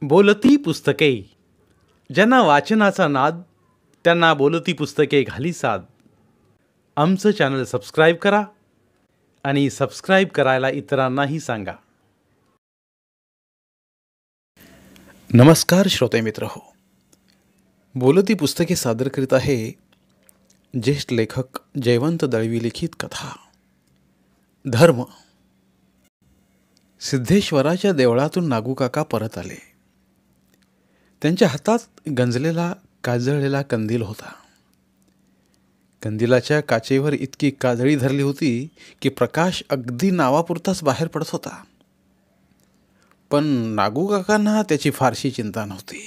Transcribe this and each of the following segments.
बोलती पुस्तके. ज्यांना वाचनाचा नाद त्यांना बोलती पुस्तके घाली साद. आमचं चॅनल सबस्क्राईब करा आणि सबस्क्राईब करायला इतरांनाही सांगा. नमस्कार श्रोते मित्र हो. बोलती पुस्तके सादर करीत आहे ज्येष्ठ लेखक जयवंत दळवी लिखित कथा धर्म. सिद्धेश्वराच्या देवळातून नागूकाका परत आले. त्यांच्या हातात गंजलेला काजळलेला कंदील होता. कंदिलाच्या काचेवर इतकी काजळी धरली होती की प्रकाश अगदी नावापुरताच बाहेर पडत होता. पण नागूकाकांना त्याची फारशी चिंता नव्हती.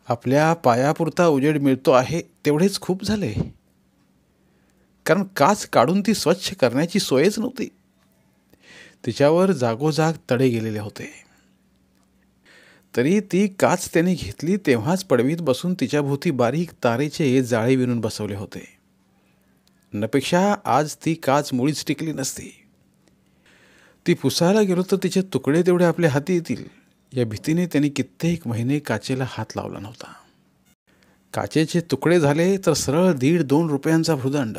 आपल्या पायापुरता उजेड मिळतो आहे तेवढेच खूप झाले, कारण काच काढून ती स्वच्छ करण्याची सोयच नव्हती. तिच्यावर जागोजाग तडे गेलेले होते. तरी ती काच त्याने घेतली तेव्हाच पडवीत बसून तिच्याभोवती बारीक तारेचे जाळे विणून बसवले होते. नपेक्षा आज ती काच मुळीच टिकली नसती. ती पुसायला गेलो तर तिचे तुकडे तेवढे आपल्या हाती येतील या भीतीने त्यांनी कित्येक महिने काचेला हात लावला नव्हता. काचेचे तुकडे झाले तर सरळ 1.5-2 रुपयांचा भुर्दंड.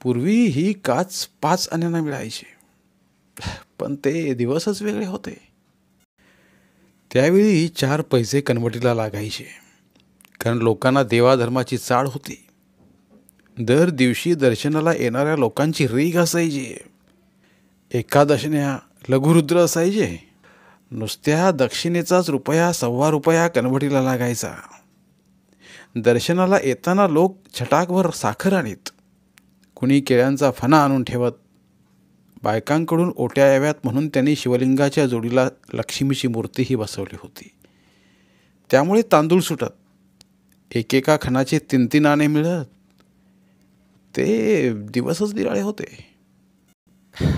पूर्वी ही काच 5 आण्यांना मिळायची, पण ते दिवसच वेगळे होते. त्यावेळी 4 पैसे कनवटीला लागायचे, कारण लोकांना देवाधर्माची चाळ होती. दर दिवशी दर्शनाला येणाऱ्या लोकांची रीघ असायची. एकादशण्या लघुरुद्र असायचे. नुसत्या दक्षिणेचाच 1-1.25 कनवटीला लागायचा. दर्शनाला येताना लोक छटाकभर साखर आणीत, कुणी केळ्यांचा फणा आणून ठेवत. बायकांकडून ओट्या याव्यात म्हणून त्यांनी शिवलिंगाच्या जोडीला लक्ष्मीची मूर्तीही बसवली होती. त्यामुळे तांदूळ सुटत. एकेका खणाचे 3-3 आणे मिळत. ते दिवसच निराळे होते.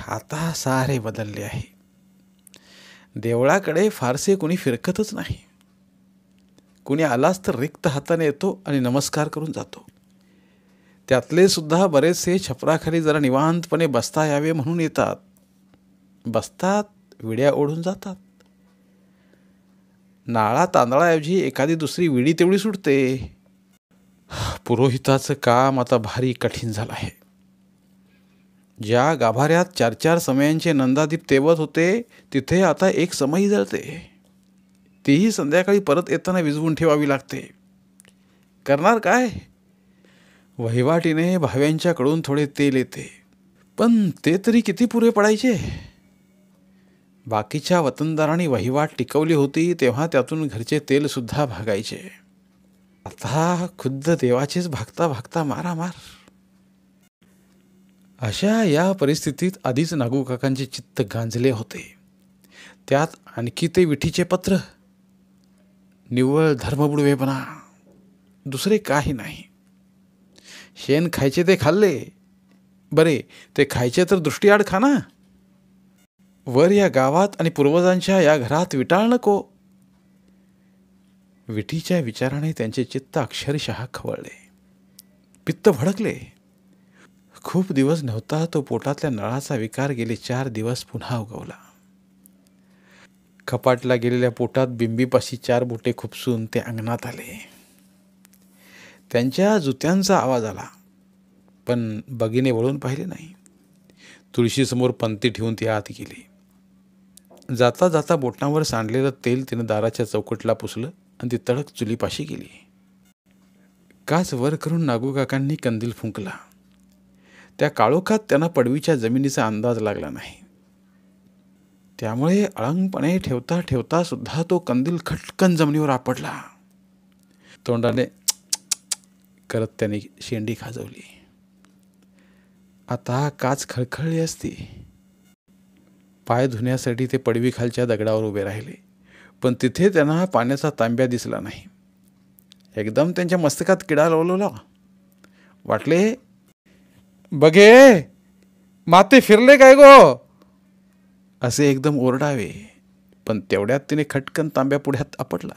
आता सारे बदलले आहे. देवळाकडे फारसे कुणी फिरकतच नाही. कुणी आलाच तर रिक्त हाताने येतो आणि नमस्कार करून जातो. त्यातले सुद्धा बरेचसे छपराखाली जरा निवांतपणे बसता यावे म्हणून येतात. बसतात, विड्या ओढून जातात. नाळा तांदळाऐवजी एखादी दुसरी विडी तेवढी सुटते. पुरोहिताचं काम आता भारी कठीण झालं आहे. ज्या गाभाऱ्यात 4-4 समयांचे नंदादीप तेवत होते तिथे आता एक समई जळते. तीही संध्याकाळी परत येताना विझवून ठेवावी लागते. करणार काय? वहिवाटीने भाव्यांच्याकडून थोडे तेल येते, पण ते तरी किती पुरे पडायचे. बाकीच्या वतनदारांनी वहिवाट टिकवली होती तेव्हा त्यातून घरचे तेल सुद्धा भागायचे. आता खुद्द देवाचेच भागता भागता मारामार. अशा या परिस्थितीत आधीच नागूकाकांचे चित्त गांजले होते. त्यात आणखी ते विठीचे पत्र. निव्वळ धर्मबुडवेपणा, दुसरे काही नाही. शेण खायचे ते खाल्ले, बरे ते खायचे तर दृष्टीआड खा ना. वर या गावात आणि पूर्वजांच्या या घरात विटाळ नको. विठीच्या विचाराने त्यांचे चित्त अक्षरशः खवळले. पित्त भडकले. खूप दिवस नव्हता तो पोटातल्या नळाचा विकार गेले 4 दिवस पुन्हा उगवला. कपाटला गेलेल्या पोटात बिंबीपाशी 4 बोटे खुपसून ते अंगणात आले. त्यांच्या जुत्यांचा आवाज आला, पण बगीने वळून पाहिले नाही. तुळशीसमोर पंती ठेवून ती आत गेली. जाता जाता बोटांवर सांडलेलं तेल तिनं दाराच्या चौकटला पुसलं आणि ती तडक चुलीपाशी गेली. काच वर करून नागूकाकांनी कंदील फुंकला. त्या काळोखात त्यांना पडवीच्या जमिनीचा अंदाज लागला नाही. त्यामुळे अळंगपणे ठेवता ठेवता सुद्धा तो कंदील खटकन जमिनीवर आपटला. तोंडाने करत त्याने शेंडी खाजवली. आता काच खळखळली असती. पाय धुण्यासाठी ते पडवीखालच्या दगडावर उभे राहिले, पण तिथे त्यांना पाण्याचा तांब्या दिसला नाही. एकदम त्यांच्या मस्तकात किडा लावला. वाटले, बघे माते फिरले काय गो, असे एकदम ओरडावे, पण तेवढ्यात तिने खटकन तांब्या पुढ्यात आपटला.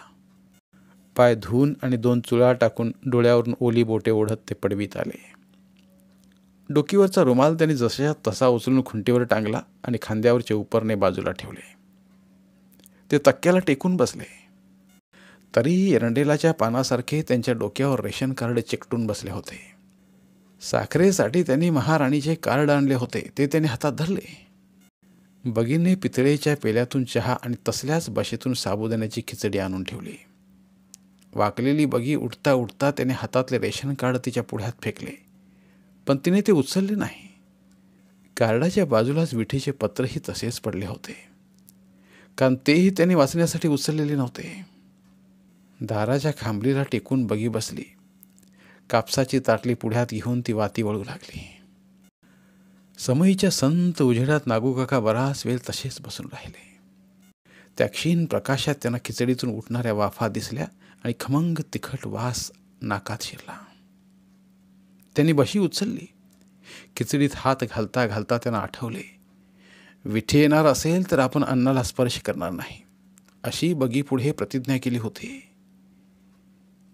पाय धुवून आणि 2 चुळा टाकून डोळ्यावरून ओली बोटे ओढत ते पडवीत आले. डोकीवरचा रुमाल त्यांनी जसा तसा उचलून खुंटीवर टांगला आणि खांद्यावरचे उपरणे बाजूला ठेवले. ते तक्क्याला टेकून बसले. तरी एरंडेलाच्या पानासारखे त्यांच्या डोक्यावर रेशन कार्ड चिकटून बसले होते. साखरेसाठी त्यांनी महाराणीचे कार्ड आणले होते, ते त्याने हातात धरले. बगीने पितळेच्या पेल्यातून चहा आणि तसल्याच बशीतून साबुदाण्याची खिचडी आणून ठेवली. वाकलेली बगी उठता उठता त्याने हातातले रेशन कार्ड तिच्या पुढ्यात फेकले, पण तिने ते उचलले नाही. कार्डाच्या बाजूलाच विठीचे पत्रही तसेच पडले होते, कारण तेही त्याने वाचण्यासाठी उचललेले नव्हते. दाराच्या खांबलीला टेकून बगी बसली. कापसाची ताटली पुढ्यात घेऊन ती वाती वळू लागली. समईच्या संत उजेडात नागूकाका बराच वेळ तसेच बसून राहिले. त्या क्षीण प्रकाशात त्यांना खिचडीतून उठणाऱ्या वाफा दिसल्या आणि खमंग तिखट वास नाकात शिरला. त्यांनी बशी उचलली. खिचडीत हात घालता घालता त्यांना आठवले, विठी येणार असेल तर आपण अन्नाला स्पर्श करणार नाही, अशी बगी पुढे प्रतिज्ञा केली होती.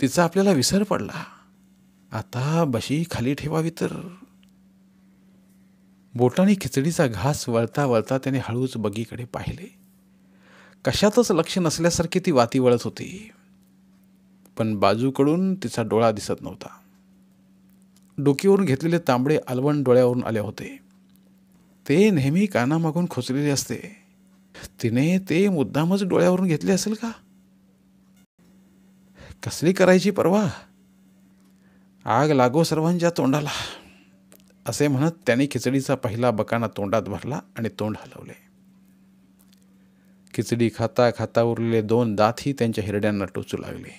तिचा आपल्याला विसर पडला. आता बशी खाली ठेवावी तर. बोटाने खिचडीचा घास वळता वळता त्याने हळूच बगीकडे पाहिले. कशातच लक्ष नसल्यासारखी ती वाती वळत होती, पण बाजूकडून तिचा डोळा दिसत नव्हता. डोकीवरून घेतलेले तांबडे अलवण डोळ्यावरून आले होते. ते नेहमी कानामागून खोचलेले असते. तिने ते मुद्दामच डोळ्यावरून घेतले असेल का? कसली करायची परवा? आग लागो सर्वांच्या तोंडाला, असे म्हणत त्यांनी खिचडीचा पहिला बकाना तोंडात भरला आणि तोंड हलवले. खिचडी खाता खाता उरलेले 2 दातही त्यांच्या हिरड्यांना टोचू लागले.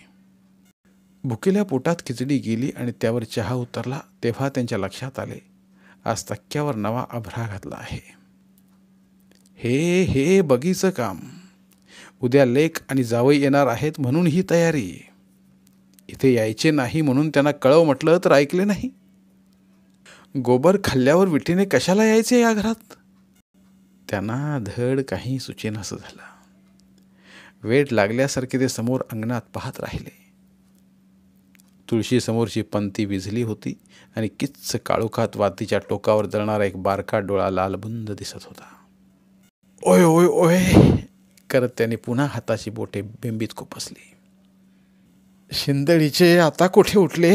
भुकेल्या पोटात खिचडी गेली आणि त्यावर चहा उतरला तेव्हा त्यांच्या लक्षात आले, आज तक्क्यावर नवा अभरा घातला आहे. हे बगीचं काम. उद्या लेक आणि जावई येणार आहेत म्हणून ही तयारी. इथे यायचे नाही म्हणून त्यांना कळव म्हटलं तर ऐकले नाही. गोबर खाल्ल्यावर विठीने कशाला यायचे या घरात? त्यांना धड काही सुचेनासं झालं. वेट लागल्यासारखे ते समोर अंगणात पाहत राहिले. तुळशी समोरची पंती विझली होती आणि किच्च काळोखात वातीच्या टोकावर जळणारा एक बारका डोळा लालबुंद दिसत होता. ओय ओय ओय करत त्याने पुन्हा हाताची बोटे बिंबीत खुपसली. शिंदळीचे आता कुठे उठले,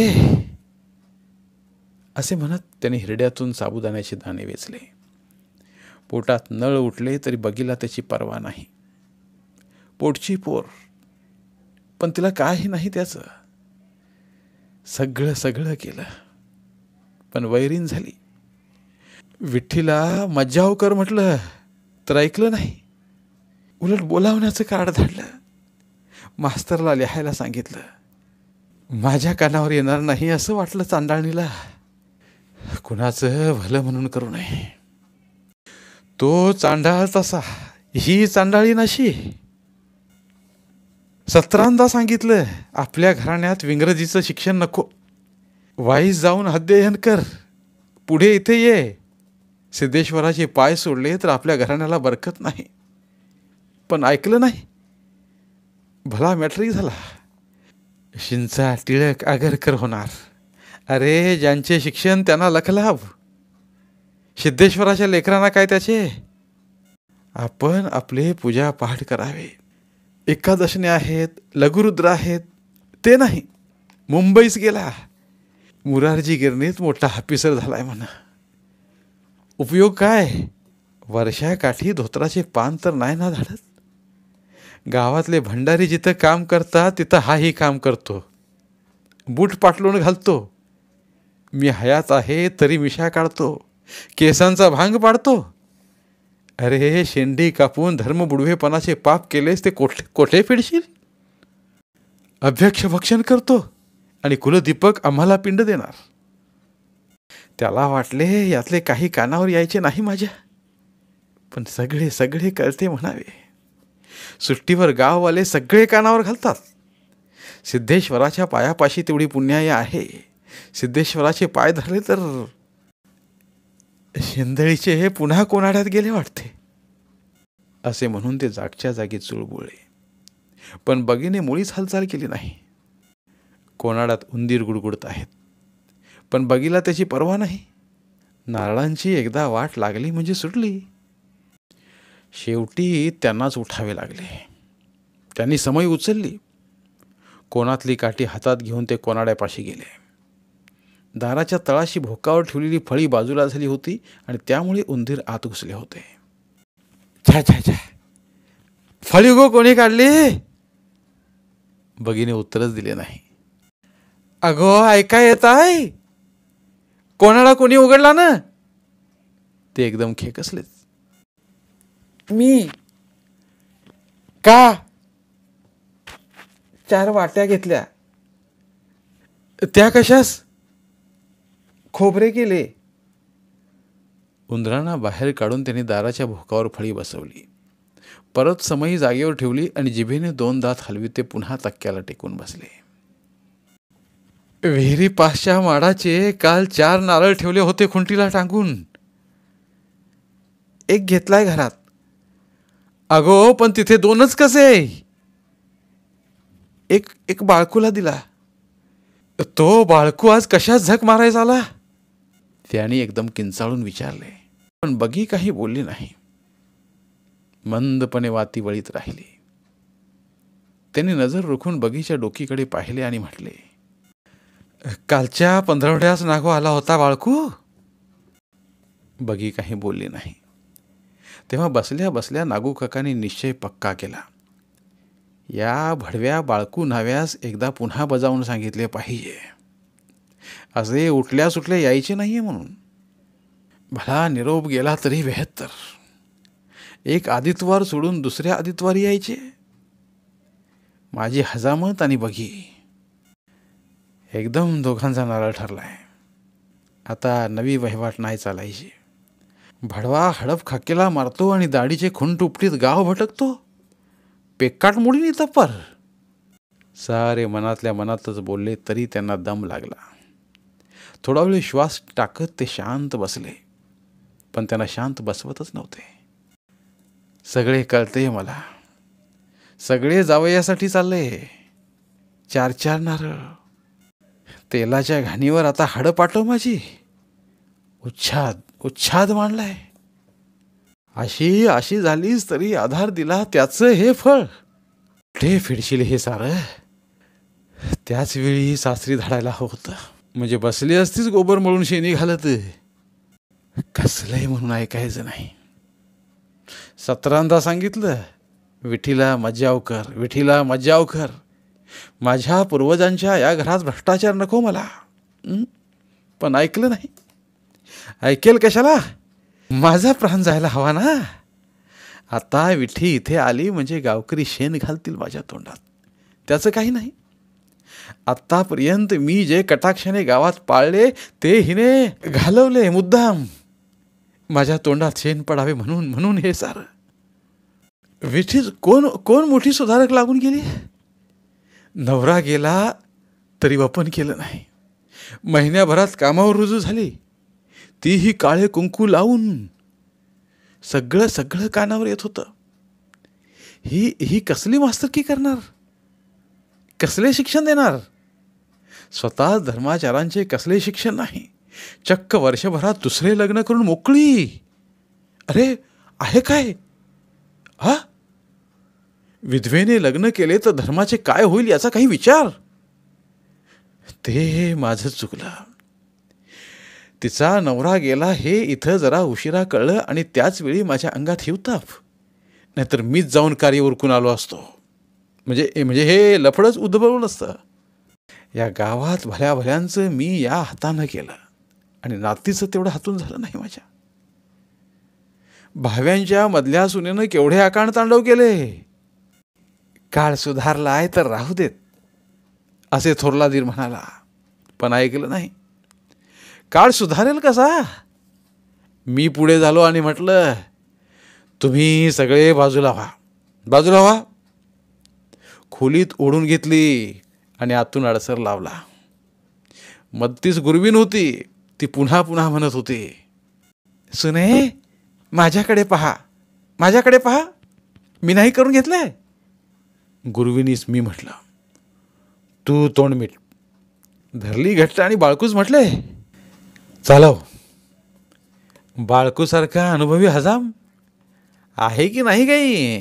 असे म्हणत त्याने हिरड्यातून साबुदाण्याचे दाणे वेचले. पोटात नळ उठले तरी बगीला त्याची पर्वा नाही. पोटची पोर, पण तिला काही नाही त्याचं. सगळं केलं, पण वैरीण झाली. विठ्ठीला मज्जाव कर म्हटलं तर ऐकलं नाही. उलट बोलावण्याचं कार्ड धाडलं. मास्तरला लिहायला सांगितलं. माझ्या कानावर येणार नाही असं वाटलं चांडाळणीला. कुणाचं भलं म्हणून करू नये. तो चांडाळ तसा, ही चांडाळी नशी. 17दा सांगितलं, आपल्या घराण्यात इंग्रजीचं शिक्षण नको. वाईस जाऊन अध्ययन कर, पुढे इथे ये. सिद्धेश्वराचे पाय सोडले तर आपल्या घराण्याला बरकत नाही. पण ऐकलं नाही. भला मॅट्रिक झाला. शिंचा टिळक आगरकर होणार. अरे ज्यांचे शिक्षण त्यांना लखलाभ. सिद्धेश्वराच्या लेकरांना काय त्याचे. आपण आपले पूजा पाठ करावे. एकादशने आहेत, लघुरुद्र आहेत, ते नाही. मुंबईस गेला, मुरारजी गिरणीत मोठा ऑफिसर झालाय म्हणा. उपयोग काय? वर्षाकाठी धोत्राचे पान तर नाही ना धाडत. गावातले भंडारी जिथं काम करतात तिथं हाही काम करतो. बूट पाटलून घालतो. मी हयात आहे तरी मिशा काढतो. केसांचा भांग पाडतो. अरे शेंडी कापून धर्मबुडवेपणाचे पाप केलेस ते कोठे फिडशील. अभ्यक्ष भक्षण करतो आणि कुलदीपक आम्हाला पिंड देणार. त्याला वाटले यातले काही कानावर यायचे नाही माझ्या. पण सगळे कळते म्हणावे. सुट्टीवर गाववाले सगळे कानावर घालतात. सिद्धेश्वराच्या पायापाशी तेवढी पुण्याई आहे. सिद्धेश्वराचे पाय धरले तर शिंदळीचे हे पुन्हा कोणाड्यात गेले वाटते, असे म्हणून ते जागच्या जागी चुळबुळले. पण बगीने मुळीच हालचाल केली नाही. कोणाडात उंदीर गुडगुडत आहेत, पण बगीला त्याची पर्वा नाही. नारळांची एकदा वाट लागली म्हणजे सुटली. शेवटी त्यांनाच उठावे लागले. त्यांनी समई उचलली. कोणातली काठी हातात घेऊन ते कोनाड्यापाशी गेले. दाराच्या तळाशी भोकावर ठेवलेली फळी बाजूला झाली होती आणि त्यामुळे उंदीर आत घुसले होते. छा छा छा, फळी गो कोणी काढली? बगीने उत्तरच दिले नाही. अगो ऐका येत आहे, कोणाला कोणी उघडला ना? ते एकदम खेकसलेच. मी का? 4 वाट्या घेतल्या. त्या कशास? खोबरे केले. उंदरांना बाहेर काढून त्यांनी दाराच्या भोकावर फळी बसवली. परत समई जागेवर ठेवली आणि जिभेने 2 दात हलवीत ते पुन्हा तक्क्याला टेकून बसले. विहिरी पासच्या माडाचे काल 4 नारळ ठेवले होते खुंटीला टांगून. एक घेतलाय घरात. अगो पण तिथे 2च कसे? एक बाळकूला दिला. तो बाळकू आज कशात झक मारायचा आला? त्याने एकदम किंचाळून विचारले. पण बगी काही बोलली नाही. मंदपणे वाती वळीत राहिली. त्यांनी नजर रोखून बगीच्या डोकीकडे पाहिले आणि म्हटले, कालच्या 15वड्यास नागो आला होता बाळकू? बगी काही बोलली नाही. तेव्हा बसल्या बसल्या नागू काकांनी निश्चय पक्का केला. या भडव्या बाळकू नाव्यास एकदा पुन्हा बजावून सांगितले पाहिजे. असे उठल्या सुटल्या यायचे नाहीये म्हणून. भला निरोप गेला तरी बेहत्तर. एक आदितवार सोडून दुसऱ्या आदितवारी यायचे. माझी हजामत आणि बगी एकदम दोघांचा नारळ ठरलाय. आता नवी वहिवाट नाही चालायची. भडवा हडप खाकेला मारतो आणि दाढीचे खुंट उपटीत गाव भटकतो. पेक्काट मोडीनी तप्पर. सारे मनातल्या मनातच बोलले तरी त्यांना दम लागला. थोडा वेळ श्वास टाकत ते शांत बसले. पण त्यांना शांत बसवतच नव्हते. सगळे कळते मला. सगळे जावयासाठी चालले. 4 नारळ. तेलाच्या घाणीवर आता हाडं पाठव माझी. उच्छाद मांडलाय. अशी झालीस तरी आधार दिला त्याचं हे फळ. ते फिडशील हे सारं. त्याच वेळी सासरी धाडायला होतं. म्हणजे बसली असतीच गोबर मळून शेणी घालत. कसलंय म्हणून ऐकायचं नाही. 17दा सांगितलं, विठीला मज्जाव कर, विठीला मज्जाव कर. माझ्या पूर्वजांच्या या घरात भ्रष्टाचार नको मला. पण ऐकलं नाही. ऐकेल कशाला? माझा प्राण जायला हवा ना. आता विठी इथे आली म्हणजे गावकरी शेण घालतील माझ्या तोंडात. त्याचं काही नाही. आत्तापर्यंत मी जे कटाक्षाने गावात पाळले ते हिने घालवले मुद्दाम. माझ्या तोंडात शेण पडावे म्हणून हे सारं. विठीच कोण मोठी सुधारक लागून गेली. नवरा गेला तरी वपन केलं नाही. महिन्याभरात कामावर रुजू झाली. तीही काळे कुंकू लावून. सगळं कानावर येत होतं. ही कसली मास्तरकी करणार? कसले शिक्षण देणार? स्वतः धर्माचारांचे कसले शिक्षण नाही. चक्क वर्षभरात दुसरे लग्न करून मोकळी. अरे आहे काय? हा, विधवेने लग्न केले तर धर्माचे काय होईल याचा काही विचार? ते माझं चुकलं. तिचा नवरा गेला हे इथं जरा उशिरा कळलं आणि त्याच वेळी माझ्या अंगात हिवताप. नाहीतर मीच जाऊन कार्य उरकून आलो असतो. म्हणजे हे लफडच उद्भवलं नसतं. या गावात भल्यांचं मी या हातानं केलं आणि नातीचं तेवढं हातून झालं नाही माझ्या. भाव्यांच्या मधल्या सुनेनं केवढे आकांड तांडव केले. काळ सुधारलाय तर राहू देत असे थोरला दीर म्हणाला. पण ऐकलं नाही. काळ सुधारेल कसा? मी पुढे झालो आणि म्हटलं, तुम्ही सगळे बाजूला व्हा. खोलीत ओढून घेतली आणि आतून अडसर लावला. मदतीस गुरवीन होती. ती पुन्हा म्हणत होती, सुने माझ्याकडे पहा. मी नाही करून घेतलंय. गुरविनीस मी म्हटलं, तू तोंड मीठ. धरली घट्ट आणि बाळकूच म्हटले, चालव. बाळकूसारखा अनुभवी हजाम आहे की नाही काही?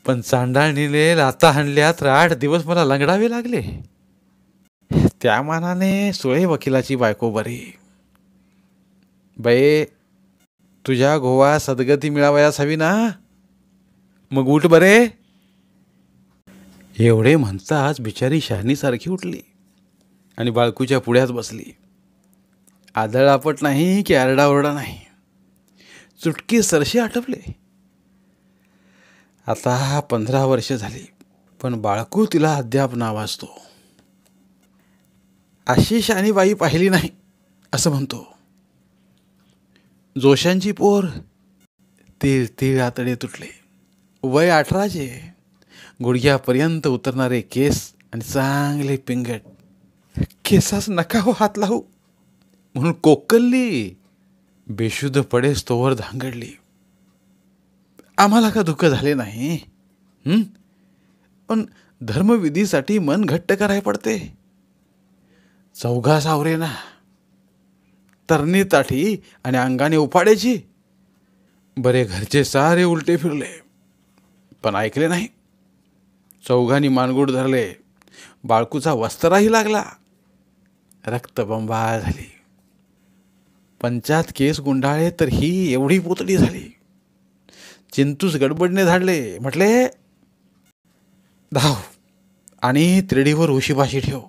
पण चांडाळणीने लाता हाणल्यात 8 दिवस मला लंगडावे लागले. त्या मानाने सुळे वकिलाची बायको बरी. बाई, तुझ्या गोवा सद्गती मिळावयास हवी ना, मग उठ बरे. एवढे म्हणताच बिचारी शहाणीसारखी उठली आणि बाळकूच्या पुढ्यात बसली. आदळआपट नाही की आरडाओरडा नाही, चुटकी सरशी आटपले. आता 15 वर्ष झाली, पण बाळकू तिला अद्याप नावाजतो. अशी शहाणी बाई पाहिली नाही असं म्हणतो. जोशांची पोर. तीळ तीळ आतडे तुटले. वय 18चे, गुडघ्यापर्यंत उतरणारे केस आणि चांगले पिंगट. केसास नका हो हात लावू म्हणून कोकलली. बेशुद्ध पडेस तोवर धांगडली. आम्हाला का दुःख झाले नाही? पण धर्मविधीसाठी मन घट्ट कराय पडते. चौघा सावरे ना, तरणी ताठी आणि अंगाने उपाड्याची. बरे घरचे सारे उलटे फिरले, पण ऐकले नाही. चौघांनी मानगूड धरले. बाळकूचा वस्त्राही लागला. रक्तबंबाळ झाली. पंचात केस गुंडाळे तर ही एवढी पोतडी झाली. चिंतूस गडबडने धाडले. म्हटले, धाव आणि तिरडीवर उशीपाशी ठेव.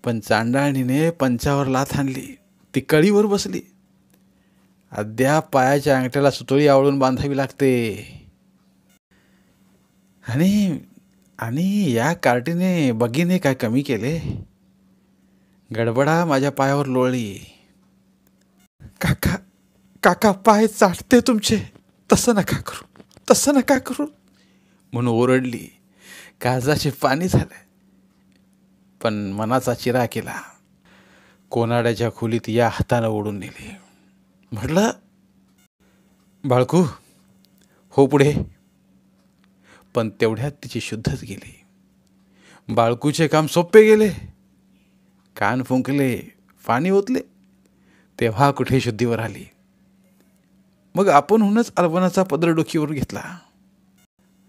पण चांडाळणीने पंचावर लाथ आणली. ती कळीवर बसली. अद्याप पायाच्या अंगठ्याला सुतळी आवळून बांधावी लागते. आणि या कार्टीने बगीने काय कमी केले? गडबडा माझ्या पायावर लोळली. काका काका, पाय चाटते तुमचे, तसं नका करू, तसं नका करू म्हणून ओरडली. काळजाचे पाणी झालं, पण मनाचा चिरा केला. कोनाड्याच्या खोलीत या हातानं ओढून नेले. म्हटलं, बाळकू हो पुढे. पण तेवढ्यात तिची शुद्धच गेली. बाळकूचे काम सोपे गेले. कान फुंकले, पाणी ओतले, तेव्हा कुठे शुद्धीवर आली. मग आपणहूनच अलवनाचा पदर डोकीवर घेतला.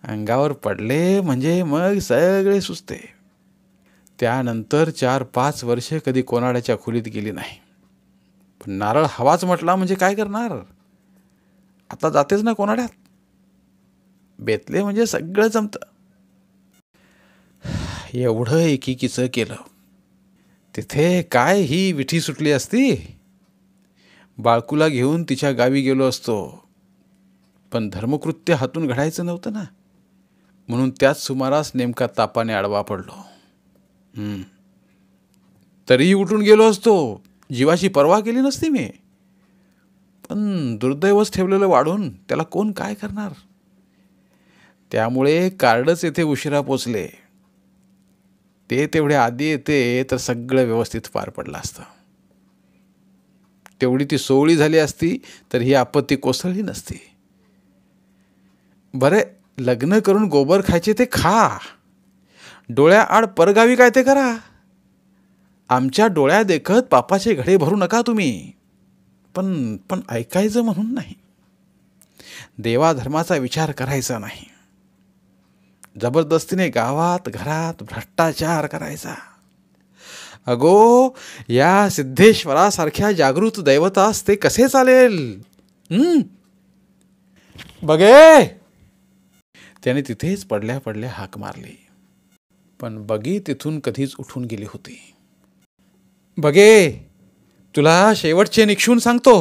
अंगावर पडले म्हणजे मग सगळे सुचते. त्यानंतर 4-5 वर्षे कधी कोनाड्याच्या खोलीत गेली नाही. पण नारळ हवाच म्हटला म्हणजे काय करणार? आता जातेच ना कोनाड्यात. बेतले म्हणजे सगळं जमतं. एवढं एकीकीचं केलं. तिथे काय ही विठी सुटली असती. बाळकूला घेऊन तिच्या गावी गेलो असतो. पण धर्मकृत्य हातून घडायचं नव्हतं ना, म्हणून त्याच सुमारास नेमका तापाने आडवा पडलो. तरीही उठून गेलो असतो. जीवाची पर्वा केली नसती मी. पण दुर्दैवच ठेवलेलं वाढून त्याला कोण काय करणार. त्यामुळे कार्डच येथे उशिरा पोचले. ते तेवढ्या आधी येते तर सगळं व्यवस्थित पार पडलं असतं. तेवढी ती सोवळी झाली असती तर ही आपत्ती कोसळली नसती. बरे, लग्न करून गोबर खायचे ते खा, डोळ्याआड परगावी काय ते करा. आमच्या डोळ्या देखत पापाचे घडे भरू नका तुम्ही. पण ऐकायचं म्हणून नाही. देवाधर्माचा विचार करायचा नाही. जबरदस्तीने गावात घरात भ्रष्टाचार करायचा. अगो, या सिद्धेश्वरासारख्या जागृत दैवतास ते कसे चालेल? बगे, त्याने तिथेच पडल्या पडल्या हाक मारली. पण बगी तिथून कधीच उठून गेली होती. बगे, तुला शेवटचे निक्षून सांगतो.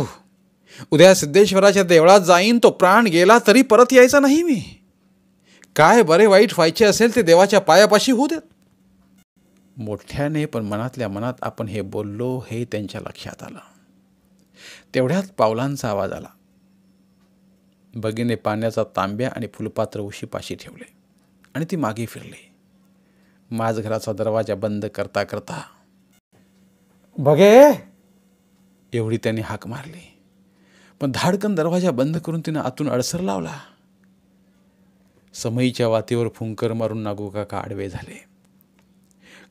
उद्या सिद्धेश्वराच्या देवळात जाईन. तो प्राण गेला तरी परत यायचा नाही मी. काय बरे वाईट व्हायचे असेल ते देवाच्या पायापाशी होऊ देत. मोठ्याने पण मनातल्या मनात आपण हे बोललो हे त्यांच्या लक्षात आलं. तेवढ्यात पावलांचा आवाज आला. बगीने पाण्याचा तांब्या आणि फुलपात्र उशीपाशी ठेवले आणि ती मागे फिरली. माझघराचा दरवाजा बंद करता करता, बगे, एवढी त्यांनी हाक मारली. पण धाडकन दरवाजा बंद करून तिनं आतून अडसर लावला. समईच्या वातीवर फुंकर मारून नागूकाका आडवे झाले.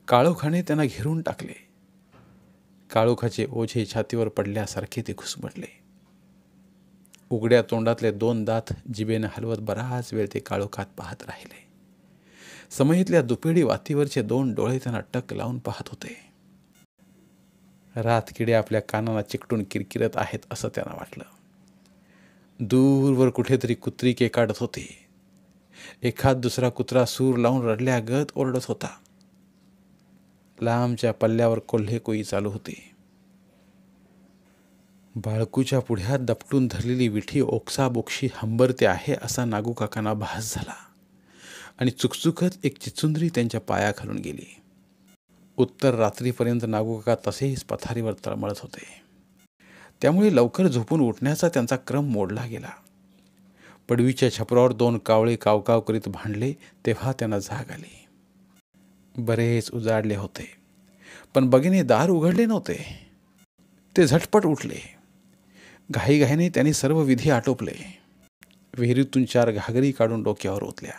काळोखाने त्यांना घेरून टाकले. काळोखाचे ओझे छातीवर पडल्यासारखे ते घुसमटले. उघड्या तोंडातले 2 दात जिभेने हलवत बराच वेळ ते काळोखात पाहत राहिले. समईतल्या दुपेडी वातीवरचे 2 डोळे त्यांना टक लावून पाहत होते. रातकिडे आपल्या कानांना चिकटून किरकिरत आहेत असं त्यांना वाटलं. दूरवर कुठेतरी कुत्री केकाडत होती. एखाद दुसरा कुत्रा सूर लावून रडल्यागत ओरडत होता. लांबच्या पल्ल्यावर कोल्हे कोई चालू होती. बाळकूच्या पुढ्यात दपटून धरलेली विठी ओक्साबोक्शी हंबरते आहे असा नागूकाकांना भास झाला आणि चुकचुकत एक चिचुंद्री त्यांच्या पायाखालून गेली. उत्तर रात्रीपर्यंत नागूकाका तसेच पथारीवर तळमळत होते. त्यामुळे लवकर झोपून उठण्याचा त्यांचा क्रम मोडला गेला. पडवीच्या छपरावर 2 कावळे कावकाव करीत भांडले तेव्हा त्यांना जाग आली. बरेच उजाडले होते, पण बगीने दार उघडले नव्हते. ते झटपट उठले. घाईघाईने त्यांनी सर्व विधी आटोपले. विहिरीतून 4 घागरी काढून डोक्यावर ओतल्या.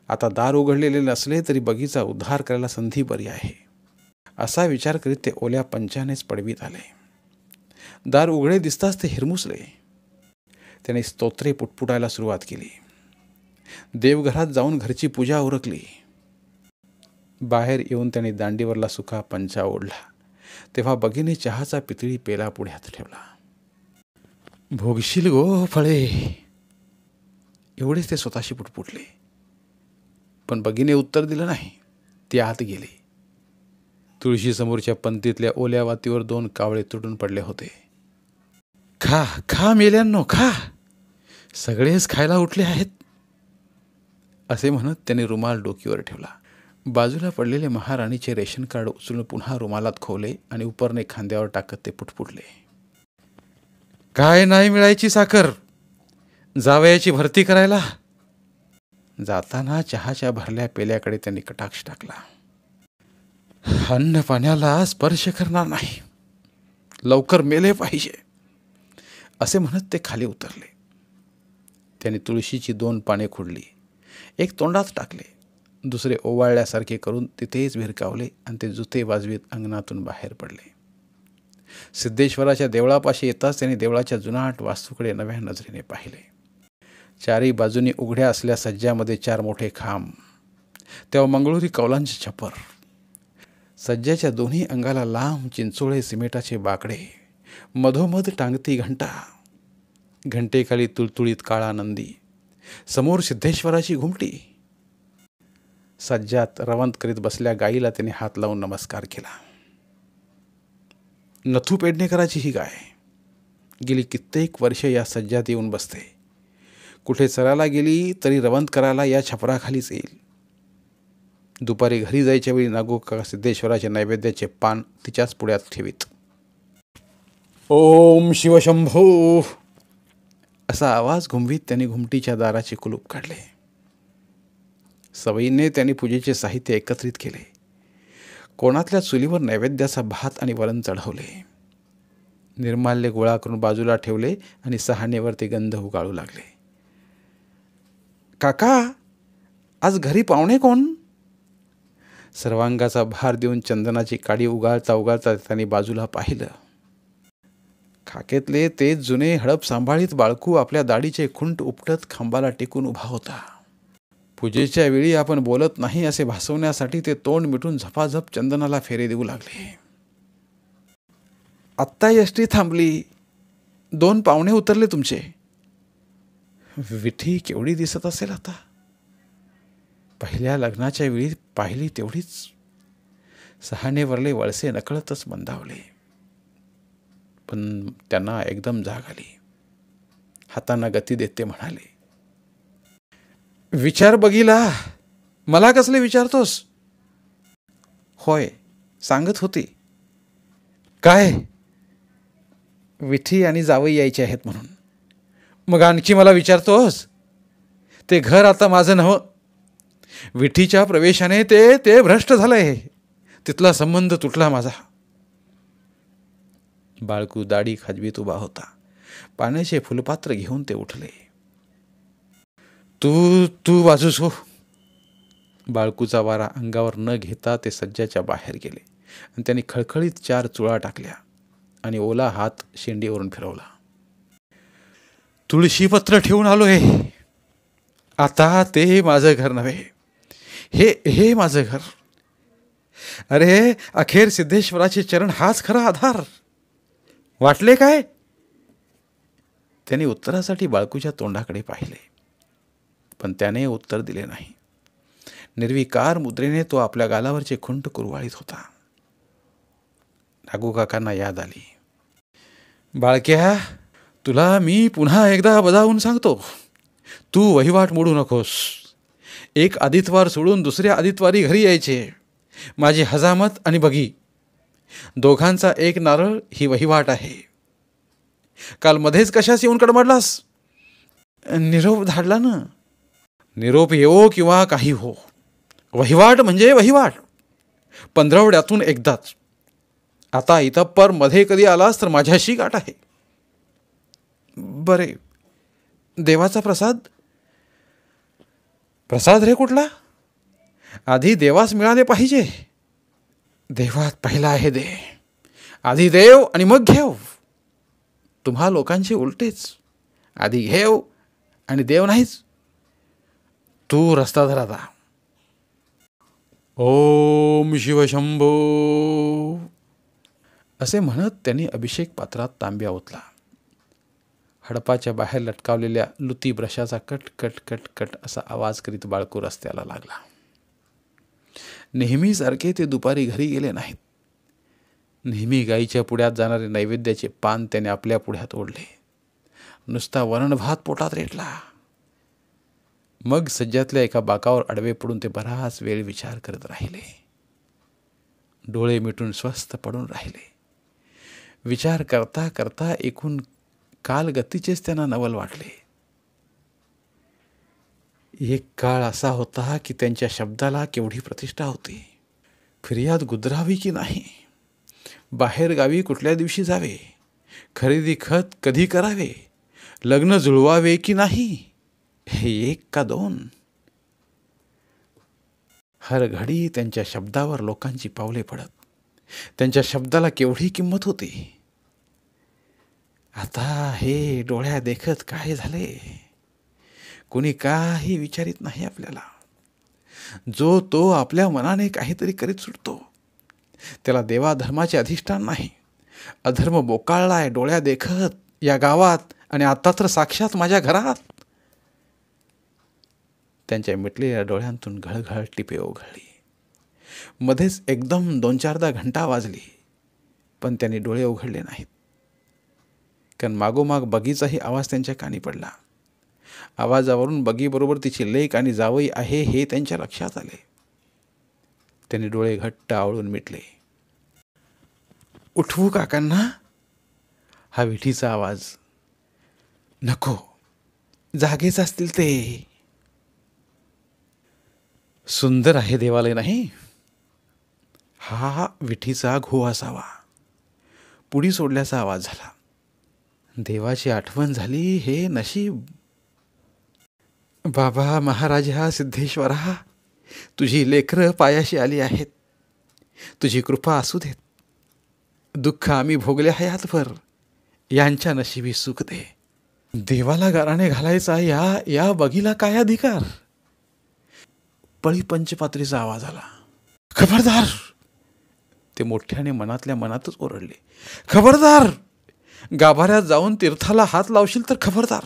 आता दार उघडलेले नसले तरी बगीचा उद्धार करायला संधी बरी आहे असा विचार करीत ते ओल्या पंचानेच पडवीत आले. दार उघडे दिसताच ते हिरमुसले. त्याने स्तोत्रे पुटपुटायला सुरुवात केली. देवघरात जाऊन घरची पूजा उरकली. बाहेर येऊन त्यांनी दांडीवरला सुका पंचा ओढला तेव्हा बगीने चहाचा पितळी पेला पुढ्यात ठेवला. भोगशील गो फळे, एवढेच ते स्वतःशी पुटपुटले. पण बगीने उत्तर दिलं नाही. ती आत गेली. तुळशी समोरच्या पंक्तीतल्या ओल्या वातीवर 2 कावळे तुटून पडले होते. खा खा मेल्यांनो खा, सगळेच खायला उठले आहेत असे म्हणत त्याने रुमाल डोकीवर ठेवला. बाजूला पडलेले महाराणीचे रेशन कार्ड उचलून पुन्हा रुमालात खोवले आणि उपरने खांद्यावर टाकत ते पुटपुटले. काय नाही मिळायची साखर जावयाची भरती करायला. जाताना चहाच्या भरल्या पेल्याकडे त्यांनी कटाक्ष टाकला. अन्न पाण्याला स्पर्श करणार नाही, लवकर मेले पाहिजे असे म्हणत ते खाली उतरले. त्यांनी तुळशीची 2 पाने खुडली. एक तोंडात टाकले, दुसरे ओवाळल्यासारखे करून तिथेच भिरकावले आणि ते जुते वाजवीत अंगणातून बाहेर पडले. सिद्धेश्वराच्या देवळापाशी येताच त्यांनी देवळाच्या जुनाट वास्तूकडे नव्या नजरेने पाहिले. 4ही बाजूनी उघड्या असल्या सज्जामध्ये 4 मोठे खांब, तेव्हा मंगळुरी कौलांचे छपर. सज्जाच्या दोन्ही अंगाला लांब चिंचोळे सिमेंटाचे बाकडे, मधोमध टांगती घंटा, घंटेखाली तुळतुळीत काळा नंदी, समोर सिद्धेश्वराची घुमटी. सज्जात रवंत करीत बसल्या गाईला त्याने हात लावून नमस्कार केला. नथू पेडणेकराची ही गाय गेली कित्येक वर्ष या सज्जात येऊन बसते. कुठे चरायला गेली तरी रवंत करायला या छपराखालीच येईल. दुपारी घरी जायच्या वेळी नागूकाका सिद्धेश्वराचे नैवेद्याचे पान तिच्याच पुढ्यात ठेवीत. ओम शिवशंभो असा आवाज घुमवीत त्यांनी घुमटीच्या दाराचे कुलूप काढले. सवयीने त्यांनी पूजेचे साहित्य एकत्रित केले. कोणातल्या चुलीवर नैवेद्याचा भात आणि वरण चढवले. निर्माल्य गोळा करून बाजूला ठेवले आणि सहाणेवर ते गंध उगाळू लागले. काका, आज घरी पाहुणे कोण? सर्वांगाचा भार देऊन चंदनाची काडी उगाळता उगाळता त्यांनी बाजूला पाहिलं. खाकेतले तेच जुने हडप सांभाळीत बाळकू आपल्या दाढीचे खुंट उपटत खांबाला टेकून उभा होता. पूजेच्या वेळी आपण बोलत नाही असे भासवण्यासाठी ते तोंड मिटून झपाझप चंदनाला फेरे देऊ लागले. आत्ता एसटी थांबली, 2 पाहुणे उतरले तुमचे. विठी केवढी दिसत असेल आता. पहिल्या लग्नाच्या वेळी पाहिली तेवढीच. सहाणेवरले वळसे नकळतच मंदावले. पण त्यांना एकदम जाग आली. हातांना गती देत ते म्हणाले, विचार बघीला, मला कसले विचारतोस? होय, सांगत होती. काय? विठी आणि जावई यायचे आहेत म्हणून. मग आणखी मला विचारतोस? ते घर आता माझं नव्हं. विठीच्या प्रवेशाने ते भ्रष्ट झालंय. तिथला संबंध तुटला माझा. बाळकू दाढी खाजवीत उभा होता. पाण्याचे फुलपात्र घेऊन ते उठले. तू वाजूस हो. बाळकूचा वारा अंगावर न घेता ते सज्जाच्या बाहेर गेले आणि त्यांनी खळखळीत 4 चुळा टाकल्या आणि ओला हात शेंडीवरून फिरवला. तुळशीपत्र ठेवून आलोय. आता ते माझं घर नव्हे, हे माझं घर. अरे अखेर सिद्धेश्वराचे चरण हाच खरा आधार. वाटले काय? त्याने उत्तरासाठी बाळकूच्या तोंडाकडे पाहिले, पण त्याने उत्तर दिले नाही. निर्विकार मुद्रेने तो आपल्या गालावरचे खुंट कुरवाळीत होता. नागू काकांना याद आली. बाळक्या, तुला मी पुन्हा एकदा बजावून सांगतो, तू वहिवाट मोडू नकोस. एक आदितवार सोडून दुसऱ्या आदितवारी घरी यायचे. माझी हजामत आणि बगी दोघांचा एक नारळ ही वहिवाट आहे. काल मध्येच कशास येऊन कडमडलास? निरोप धाडला ना. निरोप येवो किंवा काही हो, वहिवाट म्हणजे वहिवाट. पंधरवड्यातून एकदाच. आता इतप्पर मध्ये कधी आलास तर माझ्याशी गाठ आहे. बरे, देवाचा प्रसाद? प्रसाद रे कुठला? आधी देवास मिळाले पाहिजे. देवात पहिला आहे दे. आधी देव आणि मग घेव. तुम्हा लोकांचे उलटेच. आधी घेव आणि देव नाहीच. तू रस्ता धर आता. ओम शिवशंभो असे म्हणत त्यांनी अभिषेक पात्रात तांब्या ओतला. हडपाच्या बाहेर लटकावलेल्या Luti ब्रशाचा cut cut cut cut असा आवाज करीत बाळकू रस्त्याला लागला. नेहमीसारखे ते दुपारी घरी गेले नाहीत. नेहमी गाईच्या पुढ्यात जाणारे नैवेद्याचे पान त्याने आपल्या पुढ्यात ओढले. नुसता वरण भात पोटात रेटला. मग सज्जातल्या एका बाकावर आडवे पडून ते बराच वेळ विचार करत राहिले. डोळे मिटून स्वस्थ पडून राहिले. विचार करता करता एकूण कालगतीचेच त्यांना नवल वाटले. एक काळ असा होता की त्यांच्या शब्दाला केवढी प्रतिष्ठा होती. फिर्याद गुजरावी की नाही, बाहेर गावी कुठल्या दिवशी जावे, खरेदी खत कधी करावे, लग्न जुळवावे की नाही, हे एक का दोन. हर घडी त्यांच्या शब्दावर लोकांची पावले पडत. त्यांच्या शब्दाला केवढी किंमत होती. आता हे डोळ्या देखत काय झाले? कोणी काही विचारित नाही आपल्याला. जो तो आपल्या मनाने काहीतरी करीत सुटतो. त्याला देवाधर्माचे अधिष्ठान नाही. अधर्म बोकाळलाय डोळ्या देखत या गावात, आणि आता तर साक्षात माझ्या घरात. त्यांच्या मिटलेल्या डोळ्यांतून घळघळ टिपे ओघळली. मध्येच एकदम 2-4दा घंटा वाजली, पण त्यांनी डोळे उघडले नाहीत. कारण मागोमाग बगीचाही आवाज त्यांच्या कानी पडला. आवाजावरून बगीबरोबर तिची लेक आणि जावई आहे हे त्यांच्या लक्षात आले. त्यांनी डोळे घट्ट आवळून मिटले. उठवू काकांना? हा विठीचा आवाज. नको, जागेच असतील ते. सुंदर आहे देवालय नाही? हा विठीचा घो असावा. पुडी सोडल्याचा आवाज झाला. देवाची आठवण झाली हे नशीब. बाबा महाराजा सिद्धेश्वरा, तुझी लेकरं पायाशी आली आहेत. तुझी कृपा असू देत. दुःख आम्ही भोगले हयातभर, यांच्या नशिबी सुख दे. देवाला गाराणे घालायचा या बगीला काय अधिकार? पळी पंचपात्रीचा आवाज आला. खबरदार! ते मोठ्याने मनातल्या मनातच ओरडले. खबरदार! गाभाऱ्यात जाऊन तीर्थाला हात लावशील तर खबरदार.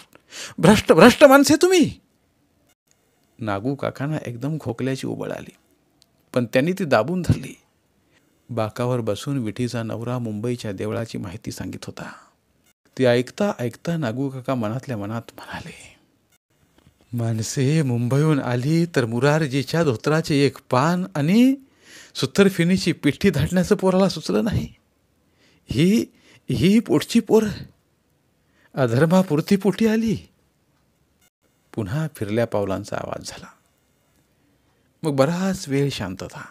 भ्रष्ट भ्रष्ट माणसे तुम्ही. नागू काकांना एकदम खोकल्याची उबळ आली, पण त्यांनी ती दाबून धरली. बाकावर बसून विठीचा नवरा मुंबईच्या देवळाची माहिती सांगित होता. ती ऐकता ऐकता नागू काका मनातल्या मनात म्हणाले, माणसे मुंबईहून आली तर मुरारजीच्या धोत्राचे एक पान आणि सुतरफिनीची पिठ्ठी धाडण्याचं पोराला सुचलं नाही. ही पोटची पोर अधर्मापुरती पोटी आली. पुन्हा फिरल्या पावलांचा आवाज झाला. मग बराच वेळ शांतता.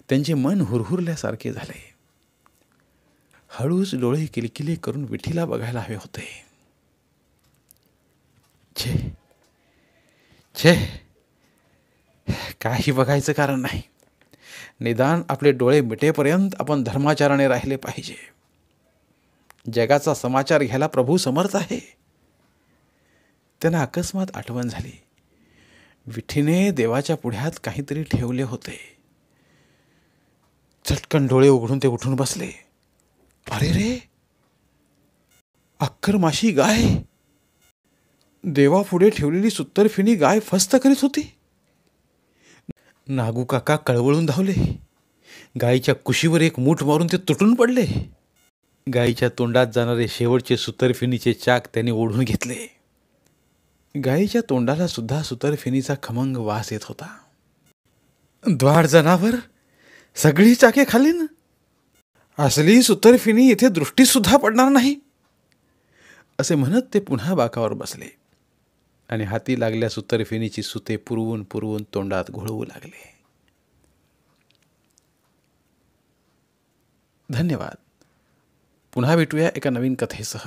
त्यांचे मन हुरहुरल्यासारखे झाले. हळूच डोळे किलकिले करून विठीला बघायला हवे होते. छे छे, काही बघायचं कारण नाही. निदान आपले डोळे मिटेपर्यंत आपण धर्माचरणे राहिले पाहिजे. जगाचा समाचार घ्यायला प्रभू समर्थ आहे. त्यांना अकस्मात आठवण झाली. विठीने देवाच्या पुढ्यात काहीतरी ठेवले होते. चटकन डोळे उघडून ते उठून बसले. अरे रे, अक्कर माशी गाय! देवापुढे ठेवलेली सुत्तरफिनी गाय फस्त करीत होती. नागू काका कळवळून धावले. गायीच्या कुशीवर एक मूठ मारून ते तुटून पडले. गायीच्या तोंडात जाणारे शेवटचे सुतरफिनीचे चाक त्याने ओढून घेतले. गायीच्या तोंडाला सुद्धा सुतरफिनीचा खमंग वास येत होता. द्वाड जनावर, सगळी चाके खाली ना. असली सुतरफिनी इथे दृष्टीत सुद्धा पडणार नाही, असे म्हणत ते पुन्हा बाकावर बसले आणि हाती लागल्या सुतरफिनीची सुते पुरवून पुरवून तोंडात घोळवू लागले. धन्यवाद. पुन्हा भेटूया एका नवीन कथेसह.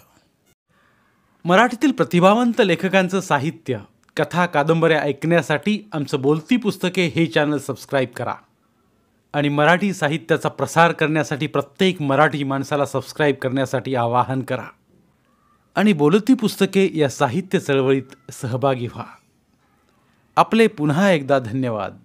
मराठीतील प्रतिभावंत लेखकांचं साहित्य, कथा, कादंबऱ्या ऐकण्यासाठी आमचं बोलती पुस्तके हे चॅनल सबस्क्राईब करा आणि मराठी साहित्याचा प्रसार करण्यासाठी प्रत्येक मराठी माणसाला सबस्क्राईब करण्यासाठी आवाहन करा आणि बोलती पुस्तके या साहित्य चळवळीत सहभागी व्हा. आपले पुन्हा एकदा धन्यवाद.